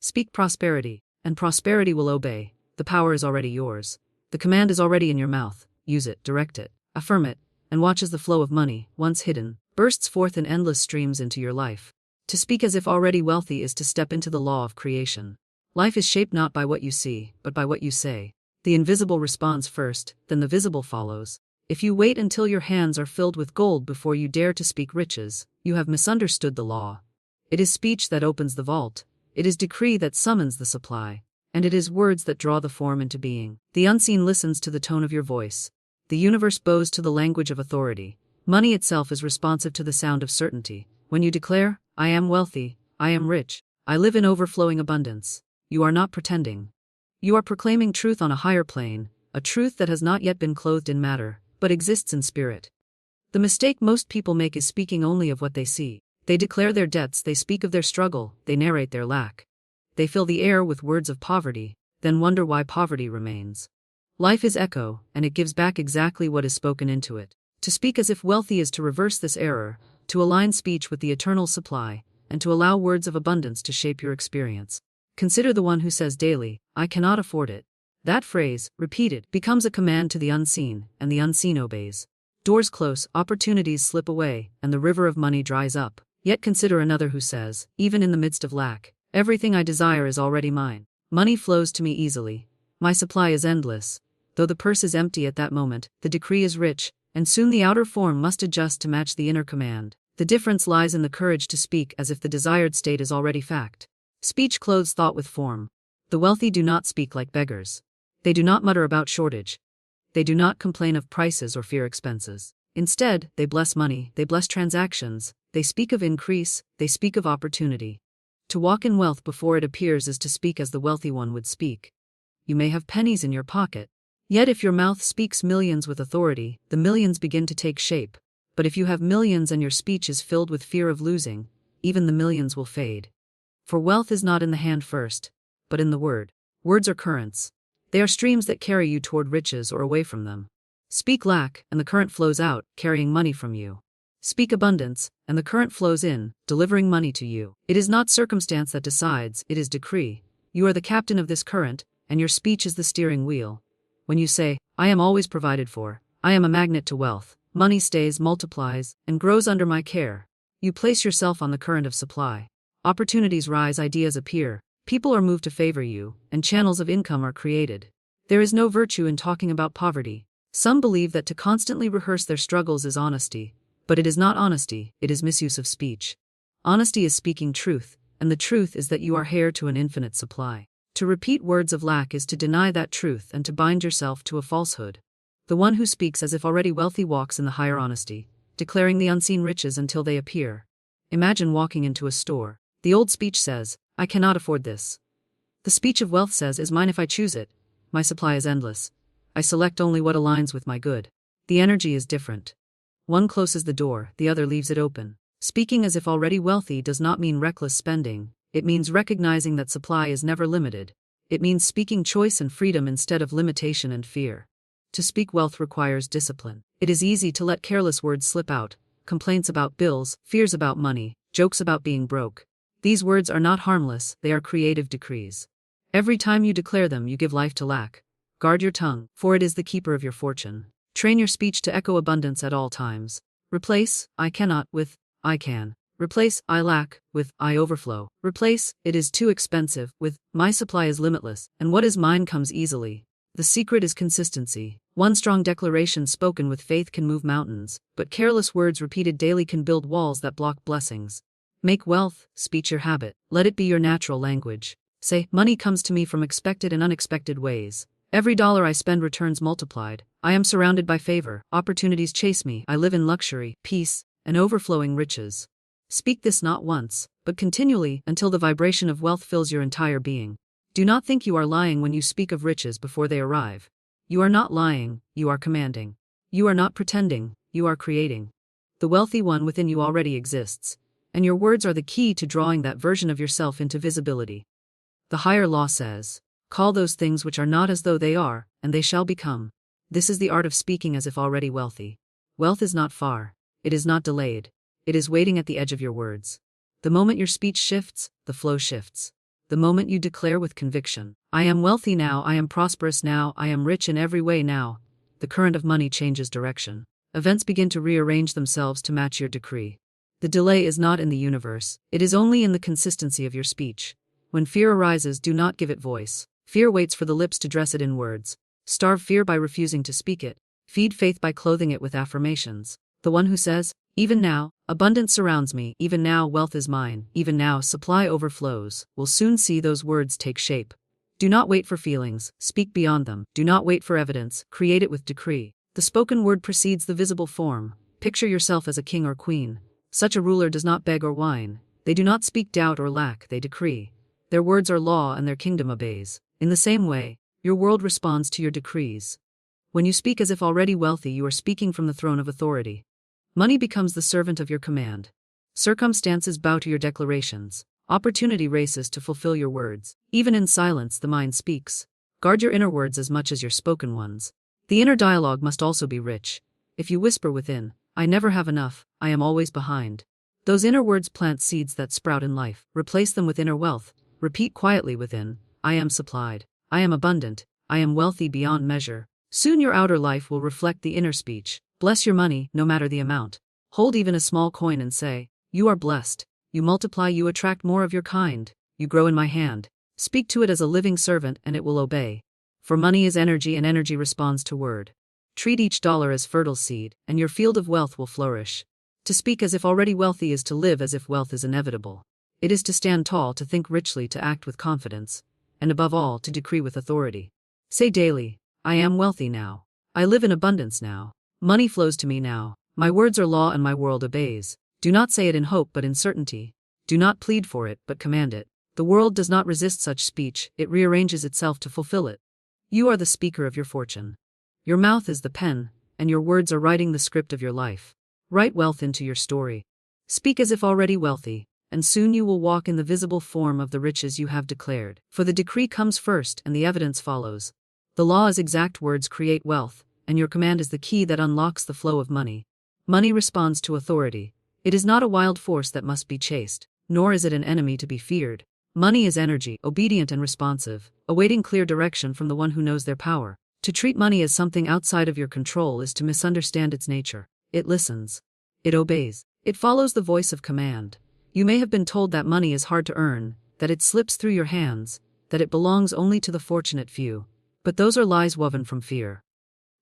Speak prosperity, and prosperity will obey. The power is already yours. The command is already in your mouth. Use it, direct it, affirm it, and watch as the flow of money, once hidden, bursts forth in endless streams into your life. To speak as if already wealthy is to step into the law of creation. Life is shaped not by what you see, but by what you say. The invisible responds first, then the visible follows. If you wait until your hands are filled with gold before you dare to speak riches, you have misunderstood the law. It is speech that opens the vault. It is decree that summons the supply. And it is words that draw the form into being. The unseen listens to the tone of your voice. The universe bows to the language of authority. Money itself is responsive to the sound of certainty. When you declare, "I am wealthy, I am rich, I live in overflowing abundance," you are not pretending. You are proclaiming truth on a higher plane, a truth that has not yet been clothed in matter, but exists in spirit. The mistake most people make is speaking only of what they see. They declare their debts, they speak of their struggle, they narrate their lack. They fill the air with words of poverty, then wonder why poverty remains. Life is echo, and it gives back exactly what is spoken into it. To speak as if wealthy is to reverse this error, to align speech with the eternal supply, and to allow words of abundance to shape your experience. Consider the one who says daily, "I cannot afford it." That phrase, repeated, becomes a command to the unseen, and the unseen obeys. Doors close, opportunities slip away, and the river of money dries up. Yet consider another who says, "Even in the midst of lack, everything I desire is already mine. Money flows to me easily. My supply is endless." Though the purse is empty at that moment, the decree is rich, and soon the outer form must adjust to match the inner command. The difference lies in the courage to speak as if the desired state is already fact. Speech clothes thought with form. The wealthy do not speak like beggars. They do not mutter about shortage. They do not complain of prices or fear expenses. Instead, they bless money, they bless transactions, they speak of increase, they speak of opportunity. To walk in wealth before it appears is to speak as the wealthy one would speak. You may have pennies in your pocket. Yet if your mouth speaks millions with authority, the millions begin to take shape. But if you have millions and your speech is filled with fear of losing, even the millions will fade. For wealth is not in the hand first, but in the word. Words are currents. They are streams that carry you toward riches or away from them. Speak lack, and the current flows out, carrying money from you. Speak abundance, and the current flows in, delivering money to you. It is not circumstance that decides, it is decree. You are the captain of this current, and your speech is the steering wheel. When you say, I am always provided for, I am a magnet to wealth, money stays, multiplies, and grows under my care. You place yourself on the current of supply. Opportunities rise, ideas appear, people are moved to favor you, and channels of income are created. There is no virtue in talking about poverty. Some believe that to constantly rehearse their struggles is honesty, but it is not honesty, it is misuse of speech. Honesty is speaking truth, and the truth is that you are heir to an infinite supply. To repeat words of lack is to deny that truth and to bind yourself to a falsehood. The one who speaks as if already wealthy walks in the higher honesty, declaring the unseen riches until they appear. Imagine walking into a store. The old speech says, I cannot afford this. The speech of wealth says, is mine if I choose it. My supply is endless. I select only what aligns with my good. The energy is different. One closes the door, the other leaves it open. Speaking as if already wealthy does not mean reckless spending. It means recognizing that supply is never limited. It means speaking choice and freedom instead of limitation and fear. To speak wealth requires discipline. It is easy to let careless words slip out. Complaints about bills, fears about money, jokes about being broke. These words are not harmless, they are creative decrees. Every time you declare them, you give life to lack. Guard your tongue, for it is the keeper of your fortune. Train your speech to echo abundance at all times. Replace, I cannot, with, I can. Replace, I lack, with, I overflow. Replace, it is too expensive, with, my supply is limitless, and what is mine comes easily. The secret is consistency. One strong declaration spoken with faith can move mountains, but careless words repeated daily can build walls that block blessings. Make wealth, speech your habit. Let it be your natural language. Say, money comes to me from expected and unexpected ways. Every dollar I spend returns multiplied. I am surrounded by favor. Opportunities chase me. I live in luxury, peace, and overflowing riches. Speak this not once, but continually, until the vibration of wealth fills your entire being. Do not think you are lying when you speak of riches before they arrive. You are not lying, you are commanding. You are not pretending, you are creating. The wealthy one within you already exists, and your words are the key to drawing that version of yourself into visibility. The higher law says, call those things which are not as though they are, and they shall become. This is the art of speaking as if already wealthy. Wealth is not far. It is not delayed. It is waiting at the edge of your words. The moment your speech shifts, the flow shifts. The moment you declare with conviction, I am wealthy now, I am prosperous now, I am rich in every way now, the current of money changes direction. Events begin to rearrange themselves to match your decree. The delay is not in the universe, it is only in the consistency of your speech. When fear arises, do not give it voice. Fear waits for the lips to dress it in words. Starve fear by refusing to speak it. Feed faith by clothing it with affirmations. The one who says, even now, abundance surrounds me, even now wealth is mine, even now supply overflows, will soon see those words take shape. Do not wait for feelings, speak beyond them. Do not wait for evidence, create it with decree. The spoken word precedes the visible form. Picture yourself as a king or queen. Such a ruler does not beg or whine. They do not speak doubt or lack, they decree. Their words are law and their kingdom obeys. In the same way, your world responds to your decrees. When you speak as if already wealthy, you are speaking from the throne of authority. Money becomes the servant of your command. Circumstances bow to your declarations. Opportunity races to fulfill your words. Even in silence, the mind speaks. Guard your inner words as much as your spoken ones. The inner dialogue must also be rich. If you whisper within, I never have enough, I am always behind. Those inner words plant seeds that sprout in life. Replace them with inner wealth. Repeat quietly within, I am supplied. I am abundant. I am wealthy beyond measure. Soon your outer life will reflect the inner speech. Bless your money, no matter the amount. Hold even a small coin and say, you are blessed. You multiply, you attract more of your kind. You grow in my hand. Speak to it as a living servant and it will obey. For money is energy and energy responds to word. Treat each dollar as fertile seed, and your field of wealth will flourish. To speak as if already wealthy is to live as if wealth is inevitable. It is to stand tall, to think richly, to act with confidence, and above all, to decree with authority. Say daily, I am wealthy now. I live in abundance now. Money flows to me now. My words are law and my world obeys. Do not say it in hope but in certainty. Do not plead for it but command it. The world does not resist such speech, it rearranges itself to fulfill it. You are the speaker of your fortune. Your mouth is the pen, and your words are writing the script of your life. Write wealth into your story. Speak as if already wealthy, and soon you will walk in the visible form of the riches you have declared. For the decree comes first and the evidence follows. The law is exact, words create wealth, and your command is the key that unlocks the flow of money. Money responds to authority. It is not a wild force that must be chased, nor is it an enemy to be feared. Money is energy, obedient and responsive, awaiting clear direction from the one who knows their power. To treat money as something outside of your control is to misunderstand its nature. It listens. It obeys. It follows the voice of command. You may have been told that money is hard to earn, that it slips through your hands, that it belongs only to the fortunate few. But those are lies woven from fear.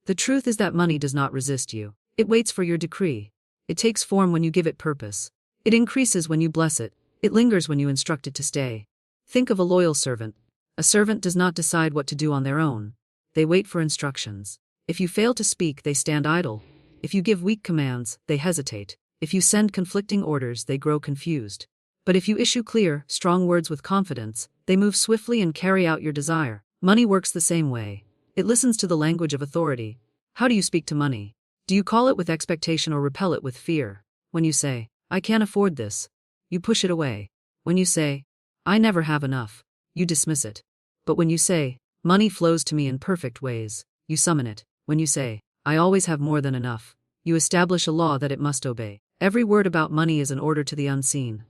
The truth is that money does not resist you. It waits for your decree. It takes form when you give it purpose. It increases when you bless it. It lingers when you instruct it to stay. Think of a loyal servant. A servant does not decide what to do on their own. They wait for instructions. If you fail to speak, they stand idle. If you give weak commands, they hesitate. If you send conflicting orders, they grow confused. But if you issue clear, strong words with confidence, they move swiftly and carry out your desire. Money works the same way. It listens to the language of authority. How do you speak to money? Do you call it with expectation or repel it with fear? When you say, I can't afford this, you push it away. When you say, I never have enough, you dismiss it. But when you say, money flows to me in perfect ways, you summon it. When you say, I always have more than enough, you establish a law that it must obey. Every word about money is an order to the unseen.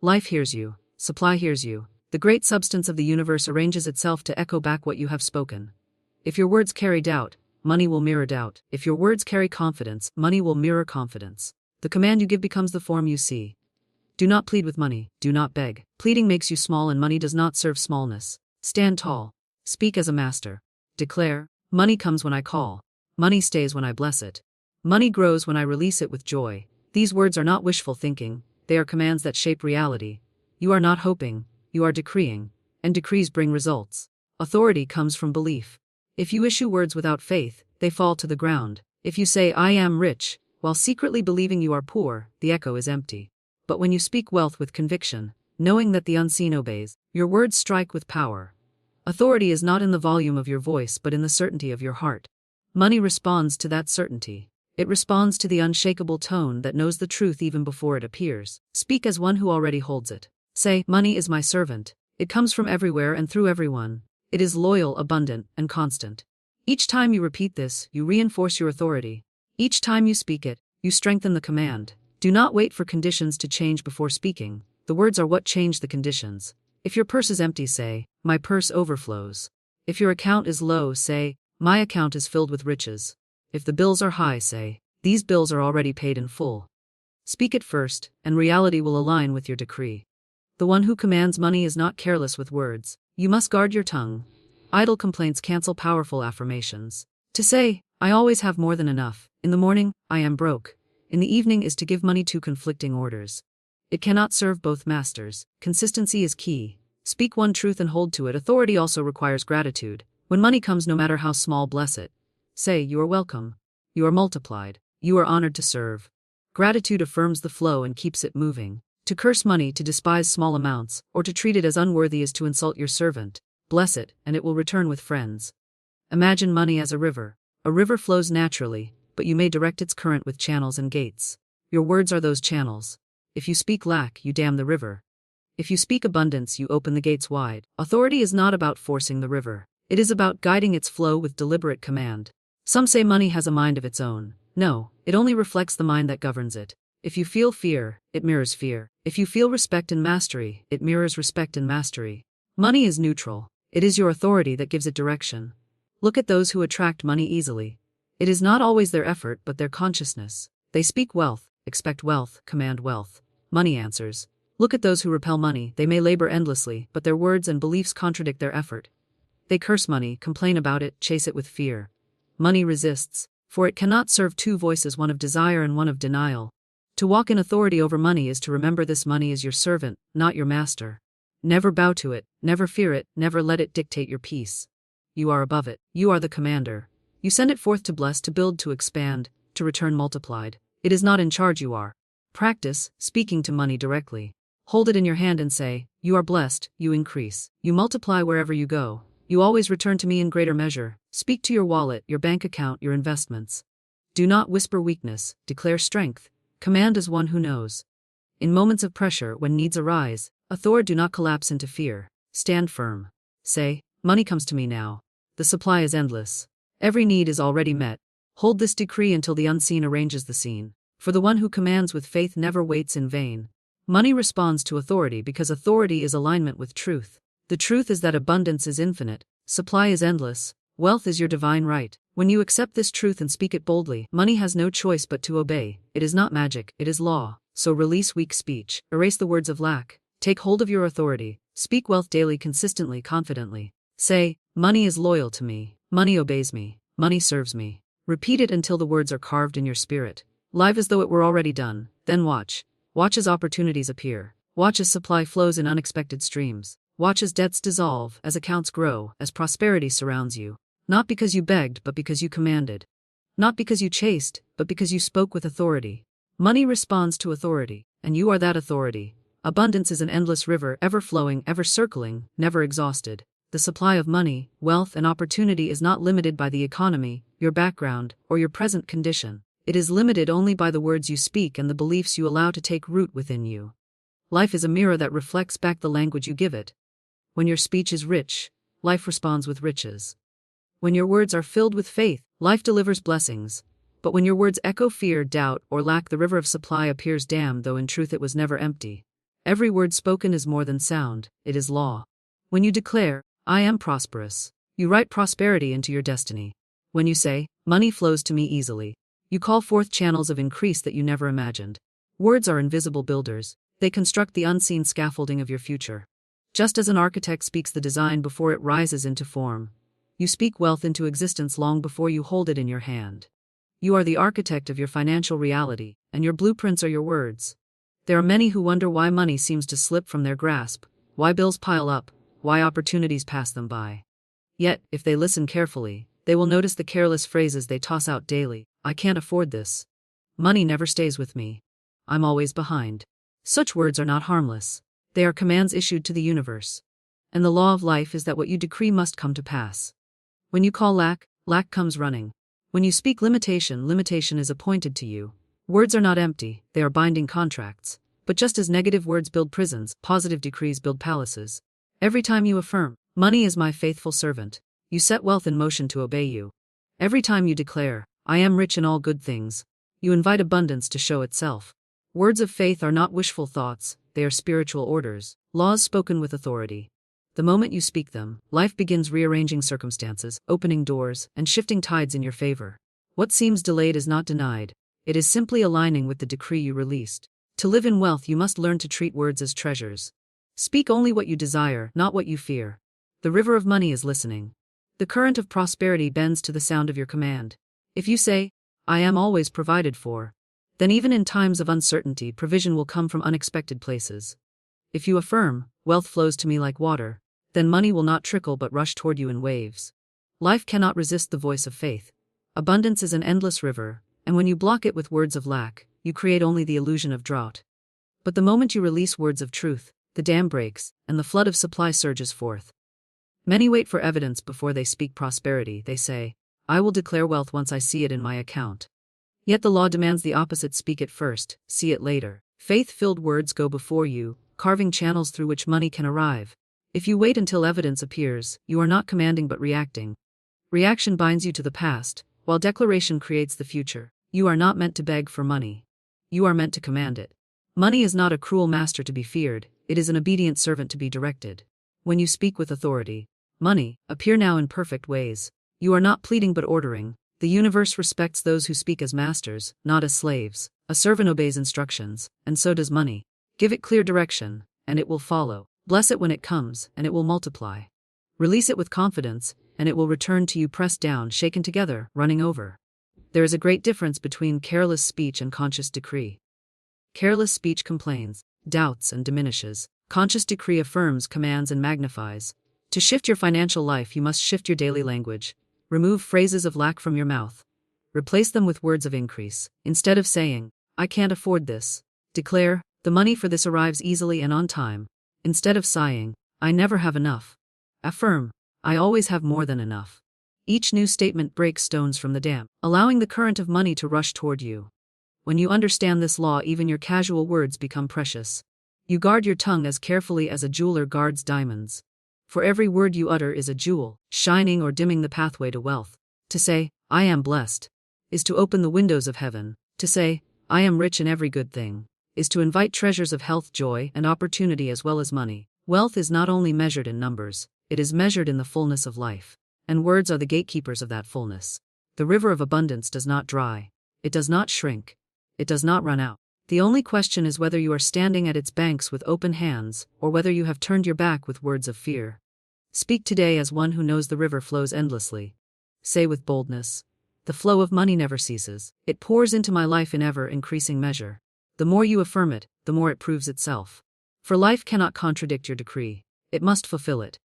Life hears you. Supply hears you. The great substance of the universe arranges itself to echo back what you have spoken. If your words carry doubt, money will mirror doubt. If your words carry confidence, money will mirror confidence. The command you give becomes the form you see. Do not plead with money. Do not beg. Pleading makes you small, and money does not serve smallness. Stand tall. Speak as a master. Declare, money comes when I call. Money stays when I bless it. Money grows when I release it with joy. These words are not wishful thinking. They are commands that shape reality. You are not hoping. You are decreeing. And decrees bring results. Authority comes from belief. If you issue words without faith, they fall to the ground. If you say, I am rich, while secretly believing you are poor, the echo is empty. But when you speak wealth with conviction, knowing that the unseen obeys, your words strike with power. Authority is not in the volume of your voice but in the certainty of your heart. Money responds to that certainty. It responds to the unshakable tone that knows the truth even before it appears. Speak as one who already holds it. Say, money is my servant. It comes from everywhere and through everyone. It is loyal, abundant, and constant. Each time you repeat this, you reinforce your authority. Each time you speak it, you strengthen the command. Do not wait for conditions to change before speaking. The words are what change the conditions. If your purse is empty, say, my purse overflows. If your account is low, say, my account is filled with riches. If the bills are high, say, these bills are already paid in full. Speak it first, and reality will align with your decree. The one who commands money is not careless with words. You must guard your tongue. Idle complaints cancel powerful affirmations. To say, I always have more than enough. In the morning, I am broke. In the evening is to give money two conflicting orders. It cannot serve both masters. Consistency is key. Speak one truth and hold to it. Authority also requires gratitude. When money comes, no matter how small, bless it. Say, you are welcome. You are multiplied. You are honored to serve. Gratitude affirms the flow and keeps it moving. To curse money, to despise small amounts, or to treat it as unworthy is to insult your servant. Bless it, and it will return with friends. Imagine money as a river. A river flows naturally, but you may direct its current with channels and gates. Your words are those channels. If you speak lack, you dam the river. If you speak abundance, you open the gates wide. Authority is not about forcing the river. It is about guiding its flow with deliberate command. Some say money has a mind of its own. No, it only reflects the mind that governs it. If you feel fear, it mirrors fear. If you feel respect and mastery, it mirrors respect and mastery. Money is neutral. It is your authority that gives it direction. Look at those who attract money easily. It is not always their effort but their consciousness. They speak wealth, expect wealth, command wealth. Money answers. Look at those who repel money. They may labor endlessly, but their words and beliefs contradict their effort. They curse money, complain about it, chase it with fear. Money resists. For it cannot serve two voices, one of desire and one of denial. To walk in authority over money is to remember this money is your servant, not your master. Never bow to it, never fear it, never let it dictate your peace. You are above it, you are the commander. You send it forth to bless, to build, to expand, to return multiplied. It is not in charge, you are. Practice speaking to money directly. Hold it in your hand and say, you are blessed, you increase, you multiply wherever you go. You always return to me in greater measure. Speak to your wallet, your bank account, your investments. Do not whisper weakness, declare strength. Command as one who knows. In moments of pressure, when needs arise, do not collapse into fear. Stand firm. Say, money comes to me now. The supply is endless. Every need is already met. Hold this decree until the unseen arranges the scene. For the one who commands with faith never waits in vain. Money responds to authority because authority is alignment with truth. The truth is that abundance is infinite, supply is endless, wealth is your divine right. When you accept this truth and speak it boldly, money has no choice but to obey. It is not magic, it is law. So release weak speech, erase the words of lack, take hold of your authority, speak wealth daily, consistently, confidently. Say, money is loyal to me, money obeys me, money serves me. Repeat it until the words are carved in your spirit. Live as though it were already done, then watch. Watch as opportunities appear. Watch as supply flows in unexpected streams. Watch as debts dissolve, as accounts grow, as prosperity surrounds you. Not because you begged, but because you commanded. Not because you chased, but because you spoke with authority. Money responds to authority, and you are that authority. Abundance is an endless river, ever flowing, ever circling, never exhausted. The supply of money, wealth, and opportunity is not limited by the economy, your background, or your present condition. It is limited only by the words you speak and the beliefs you allow to take root within you. Life is a mirror that reflects back the language you give it. When your speech is rich, life responds with riches. When your words are filled with faith, life delivers blessings. But when your words echo fear, doubt, or lack, the river of supply appears dammed, though in truth it was never empty. Every word spoken is more than sound, it is law. When you declare, I am prosperous, you write prosperity into your destiny. When you say, money flows to me easily, you call forth channels of increase that you never imagined. Words are invisible builders. They construct the unseen scaffolding of your future. Just as an architect speaks the design before it rises into form, you speak wealth into existence long before you hold it in your hand. You are the architect of your financial reality, and your blueprints are your words. There are many who wonder why money seems to slip from their grasp, why bills pile up, why opportunities pass them by. Yet, if they listen carefully, they will notice the careless phrases they toss out daily. I can't afford this. Money never stays with me. I'm always behind. Such words are not harmless. They are commands issued to the universe. And the law of life is that what you decree must come to pass. When you call lack, lack comes running. When you speak limitation, limitation is appointed to you. Words are not empty, they are binding contracts. But just as negative words build prisons, positive decrees build palaces. Every time you affirm, money is my faithful servant, you set wealth in motion to obey you. Every time you declare, I am rich in all good things, you invite abundance to show itself. Words of faith are not wishful thoughts, they are spiritual orders, laws spoken with authority. The moment you speak them, life begins rearranging circumstances, opening doors, and shifting tides in your favor. What seems delayed is not denied. It is simply aligning with the decree you released. To live in wealth, you must learn to treat words as treasures. Speak only what you desire, not what you fear. The river of money is listening. The current of prosperity bends to the sound of your command. If you say, I am always provided for, then even in times of uncertainty, provision will come from unexpected places. If you affirm, wealth flows to me like water, then money will not trickle but rush toward you in waves. Life cannot resist the voice of faith. Abundance is an endless river, and when you block it with words of lack, you create only the illusion of drought. But the moment you release words of truth, the dam breaks, and the flood of supply surges forth. Many wait for evidence before they speak prosperity. They say, I will declare wealth once I see it in my account. Yet the law demands the opposite: speak it first, see it later. Faith-filled words go before you, carving channels through which money can arrive. If you wait until evidence appears, you are not commanding but reacting. Reaction binds you to the past, while declaration creates the future. You are not meant to beg for money. You are meant to command it. Money is not a cruel master to be feared, it is an obedient servant to be directed. When you speak with authority, money, appear now in perfect ways. You are not pleading but ordering. The universe respects those who speak as masters, not as slaves. A servant obeys instructions, and so does money. Give it clear direction, and it will follow. Bless it when it comes, and it will multiply. Release it with confidence, and it will return to you pressed down, shaken together, running over. There is a great difference between careless speech and conscious decree. Careless speech complains, doubts, and diminishes. Conscious decree affirms, commands, and magnifies. To shift your financial life, you must shift your daily language. Remove phrases of lack from your mouth. Replace them with words of increase. Instead of saying, I can't afford this, declare, the money for this arrives easily and on time. Instead of sighing, I never have enough, affirm, I always have more than enough. Each new statement breaks stones from the dam, allowing the current of money to rush toward you. When you understand this law, even your casual words become precious. You guard your tongue as carefully as a jeweler guards diamonds. For every word you utter is a jewel, shining or dimming the pathway to wealth. To say, I am blessed, is to open the windows of heaven. To say, I am rich in every good thing, is to invite treasures of health, joy, and opportunity as well as money. Wealth is not only measured in numbers, it is measured in the fullness of life. And words are the gatekeepers of that fullness. The river of abundance does not dry. It does not shrink. It does not run out. The only question is whether you are standing at its banks with open hands, or whether you have turned your back with words of fear. Speak today as one who knows the river flows endlessly. Say with boldness, the flow of money never ceases. It pours into my life in ever-increasing measure. The more you affirm it, the more it proves itself. For life cannot contradict your decree. It must fulfill it.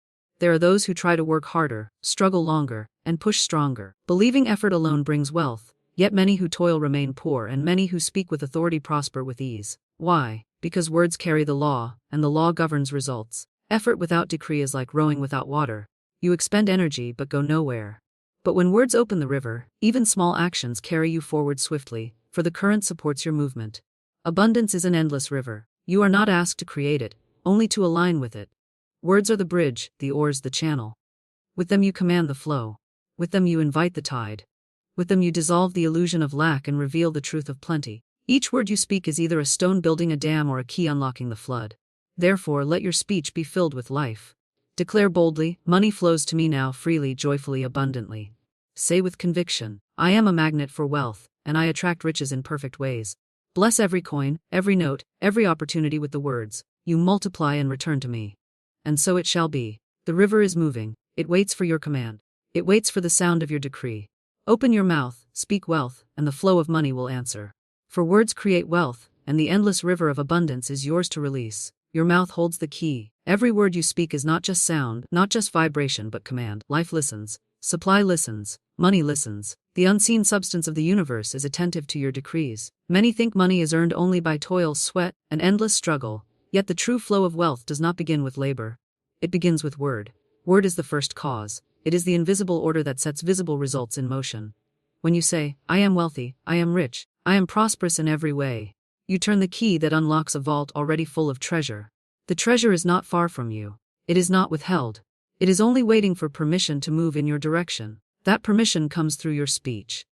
There are those who try to work harder, struggle longer, and push stronger, believing effort alone brings wealth, yet many who toil remain poor and many who speak with authority prosper with ease. Why? Because words carry the law, and the law governs results. Effort without decree is like rowing without water. You expend energy but go nowhere. But when words open the river, even small actions carry you forward swiftly, for the current supports your movement. Abundance is an endless river. You are not asked to create it, only to align with it. Words are the bridge, the oars the channel. With them you command the flow. With them you invite the tide. With them you dissolve the illusion of lack and reveal the truth of plenty. Each word you speak is either a stone building a dam or a key unlocking the flood. Therefore, let your speech be filled with life. Declare boldly, money flows to me now freely, joyfully, abundantly. Say with conviction, I am a magnet for wealth, and I attract riches in perfect ways. Bless every coin, every note, every opportunity with the words, you multiply and return to me. And so it shall be. The river is moving. It waits for your command. It waits for the sound of your decree. Open your mouth, speak wealth, and the flow of money will answer. For words create wealth, and the endless river of abundance is yours to release. Your mouth holds the key. Every word you speak is not just sound, not just vibration, but command. Life listens. Supply listens. Money listens. The unseen substance of the universe is attentive to your decrees. Many think money is earned only by toil, sweat, and endless struggle. Yet the true flow of wealth does not begin with labor. It begins with word. Word is the first cause. It is the invisible order that sets visible results in motion. When you say, I am wealthy, I am rich, I am prosperous in every way, you turn the key that unlocks a vault already full of treasure. The treasure is not far from you. It is not withheld. It is only waiting for permission to move in your direction. That permission comes through your speech.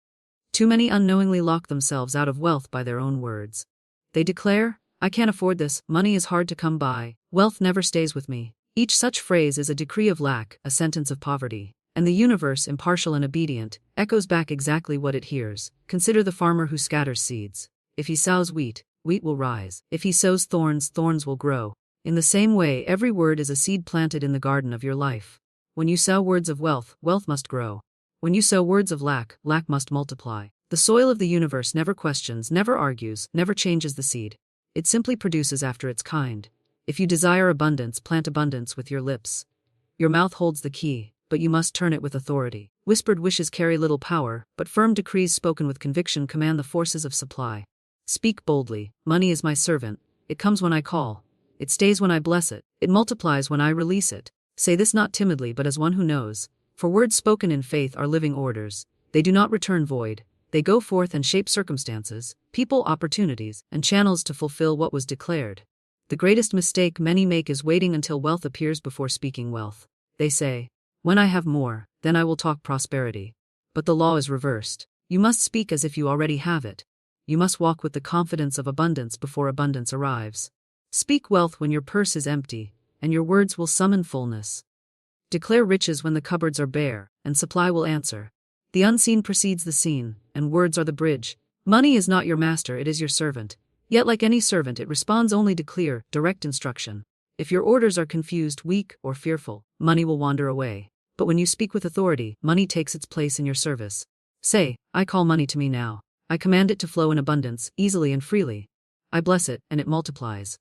Too many unknowingly lock themselves out of wealth by their own words. They declare, I can't afford this, money is hard to come by, wealth never stays with me. Each such phrase is a decree of lack, a sentence of poverty. And the universe, impartial and obedient, echoes back exactly what it hears. Consider the farmer who scatters seeds. If he sows wheat, wheat will rise. If he sows thorns, thorns will grow. In the same way, every word is a seed planted in the garden of your life. When you sow words of wealth, wealth must grow. When you sow words of lack, lack must multiply. The soil of the universe never questions, never argues, never changes the seed. It simply produces after its kind. If you desire abundance, plant abundance with your lips. Your mouth holds the key, but you must turn it with authority. Whispered wishes carry little power, but firm decrees spoken with conviction command the forces of supply. Speak boldly, money is my servant. It comes when I call. It stays when I bless it. It multiplies when I release it. Say this not timidly but as one who knows. For words spoken in faith are living orders. They do not return void. They go forth and shape circumstances, people, opportunities, and channels to fulfill what was declared. The greatest mistake many make is waiting until wealth appears before speaking wealth. They say, when I have more, then I will talk prosperity. But the law is reversed. You must speak as if you already have it. You must walk with the confidence of abundance before abundance arrives. Speak wealth when your purse is empty, and your words will summon fullness. Declare riches when the cupboards are bare, and supply will answer. The unseen precedes the seen, and words are the bridge. Money is not your master, it is your servant. Yet like any servant, it responds only to clear, direct instruction. If your orders are confused, weak, or fearful, money will wander away. But when you speak with authority, money takes its place in your service. Say, I call money to me now. I command it to flow in abundance, easily and freely. I bless it, and it multiplies.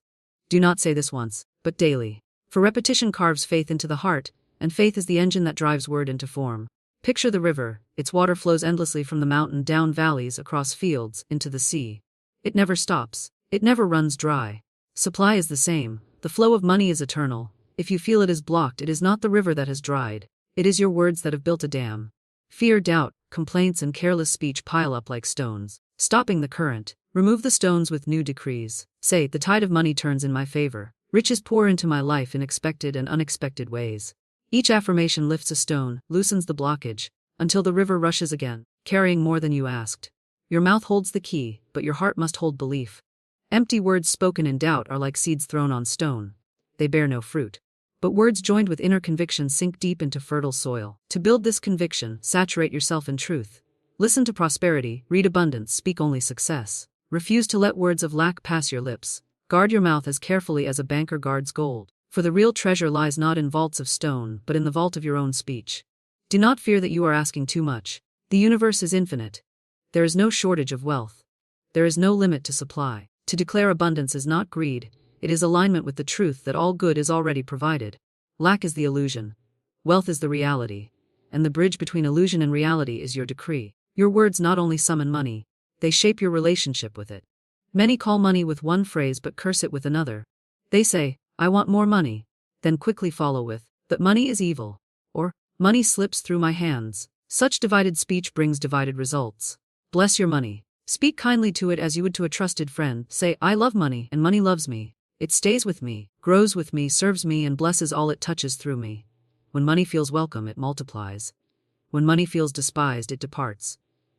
Do not say this once, but daily. For repetition carves faith into the heart, and faith is the engine that drives word into form. Picture the river. Its water flows endlessly from the mountain down valleys, across fields, into the sea. It never stops. It never runs dry. Supply is the same. The flow of money is eternal. If you feel it is blocked, it is not the river that has dried. It is your words that have built a dam. Fear, doubt, complaints, and careless speech pile up like stones, stopping the current. Remove the stones with new decrees. Say, the tide of money turns in my favor. Riches pour into my life in expected and unexpected ways. Each affirmation lifts a stone, loosens the blockage, until the river rushes again, carrying more than you asked. Your mouth holds the key, but your heart must hold belief. Empty words spoken in doubt are like seeds thrown on stone. They bear no fruit. But words joined with inner conviction sink deep into fertile soil. To build this conviction, saturate yourself in truth. Listen to prosperity, read abundance, speak only success. Refuse to let words of lack pass your lips. Guard your mouth as carefully as a banker guards gold. For the real treasure lies not in vaults of stone, but in the vault of your own speech. Do not fear that you are asking too much. The universe is infinite. There is no shortage of wealth. There is no limit to supply. To declare abundance is not greed, it is alignment with the truth that all good is already provided. Lack is the illusion. Wealth is the reality. And the bridge between illusion and reality is your decree. Your words not only summon money, they shape your relationship with it. Many call money with one phrase but curse it with another. They say, I want more money, then quickly follow with, but money is evil. Or, money slips through my hands. Such divided speech brings divided results. Bless your money. Speak kindly to it as you would to a trusted friend. Say, I love money, and money loves me. It stays with me, grows with me, serves me, and blesses all it touches through me. When money feels welcome, it multiplies. When money feels despised, it departs.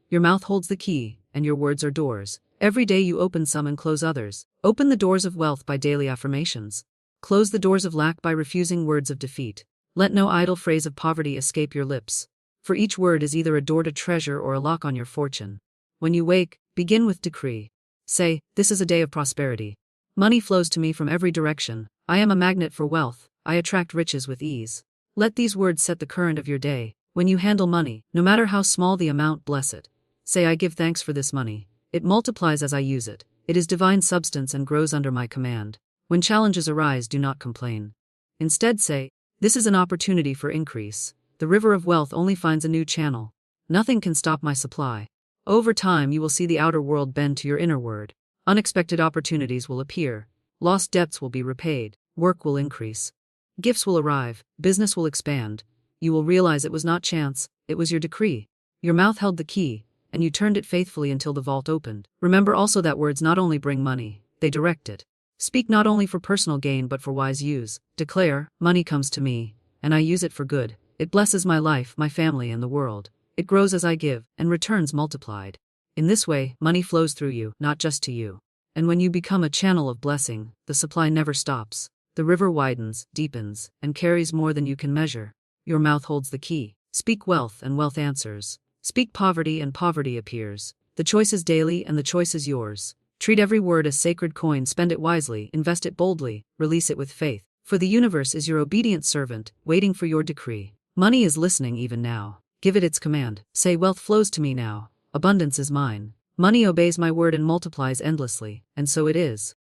Your mouth holds the key, and your words are doors. Every day you open some and close others. Open the doors of wealth by daily affirmations. Close the doors of lack by refusing words of defeat. Let no idle phrase of poverty escape your lips. For each word is either a door to treasure or a lock on your fortune. When you wake, begin with decree. Say, this is a day of prosperity. Money flows to me from every direction. I am a magnet for wealth. I attract riches with ease. Let these words set the current of your day. When you handle money, no matter how small the amount, bless it. Say, I give thanks for this money. It multiplies as I use it. It is divine substance and grows under my command. When challenges arise, do not complain. Instead say, this is an opportunity for increase. The river of wealth only finds a new channel. Nothing can stop my supply. Over time you will see the outer world bend to your inner word. Unexpected opportunities will appear. Lost debts will be repaid. Work will increase. Gifts will arrive. Business will expand. You will realize it was not chance, it was your decree. Your mouth held the key, and you turned it faithfully until the vault opened. Remember also that words not only bring money, they direct it. Speak not only for personal gain but for wise use. Declare, money comes to me, and I use it for good. It blesses my life, my family, and the world. It grows as I give, and returns multiplied. In this way, money flows through you, not just to you. And when you become a channel of blessing, the supply never stops. The river widens, deepens, and carries more than you can measure. Your mouth holds the key. Speak wealth, and wealth answers. Speak poverty, and poverty appears. The choice is daily, and the choice is yours. Treat every word as sacred coin, spend it wisely, invest it boldly, release it with faith. For the universe is your obedient servant, waiting for your decree. Money is listening even now. Give it its command. Say, wealth flows to me now. Abundance is mine. Money obeys my word and multiplies endlessly, and so it is.